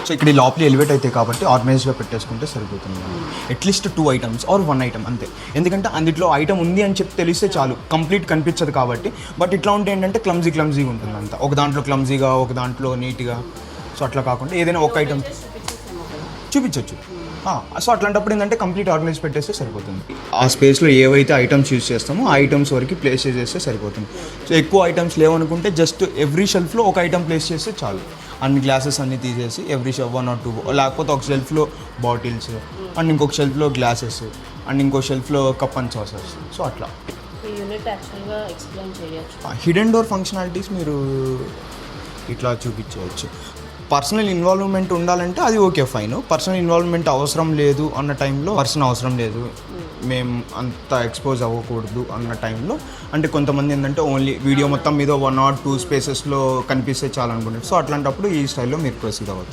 So ఇక్కడ ఈ లోపల ఎలివేట్ అవుతాయి కాబట్టి ఆర్గనైజ్గా పెట్టేసుకుంటే సరిపోతుంది. అట్లీస్ట్ 2 items ఆర్ 1 item అంతే. ఎందుకంటే అందులో ఐటమ్ ఉంది అని చెప్పి తెలిస్తే చాలు, కంప్లీట్ కనిపించదు కాబట్టి. బట్ ఇట్లా ఉంటే ఏంటంటే క్లమ్జీగా ఉంటుంది అంతా, ఒక దాంట్లో క్లమ్జీగా ఒక దాంట్లో నీట్గా. సో అట్లా కాకుండా ఏదైనా ఒక ఐటమ్ చూపించవచ్చు. సో అట్లాంటప్పుడు ఏంటంటే కంప్లీట్ ఆర్గనైజ్ పెట్టేస్తే సరిపోతుంది. ఆ స్పేస్లో ఏవైతే ఐటమ్స్ యూజ్ చేస్తామో ఆ ఐటమ్స్ వరకు ప్లేస్ చేసేస్తే సరిపోతుంది. సో ఎక్కువ ఐటమ్స్ లేవనుకుంటే జస్ట్ ఎవ్రీ షెల్ఫ్లో ఒక ఐటమ్ ప్లేస్ చేస్తే చాలు. అన్ని గ్లాసెస్ అన్నీ తీసేసి ఎవ్రీ షెల్ఫ్ 1 or 2, లేకపోతే ఒక షెల్ఫ్లో బాటిల్స్ అండ్ ఇంకొక షెల్ఫ్లో గ్లాసెస్ అండ్ ఇంకో షెల్ఫ్లో కప్ అండ్ సాసర్స్. సో అట్లా హిడెన్ డోర్ ఫంక్షనాలిటీస్ మీరు ఇట్లా చూపించవచ్చు. పర్సనల్ ఇన్వాల్వ్మెంట్ ఉండాలంటే అది ఓకే ఫైన్. పర్సనల్ ఇన్వాల్వ్మెంట్ అవసరం లేదు అన్న టైంలో, పర్సన్ అవసరం లేదు, మేము అంత ఎక్స్పోజ్ అవ్వకూడదు అన్న టైంలో, అంటే కొంతమంది ఏంటంటే ఓన్లీ వీడియో మొత్తం మీద 1 or 2 స్పేసెస్లో కనిపిస్తే చాలు అనుకుంటారు. సో అట్లాంటప్పుడు ఈ స్టైల్లో మీరు ప్రొసీడ్ అవ్వచ్చు.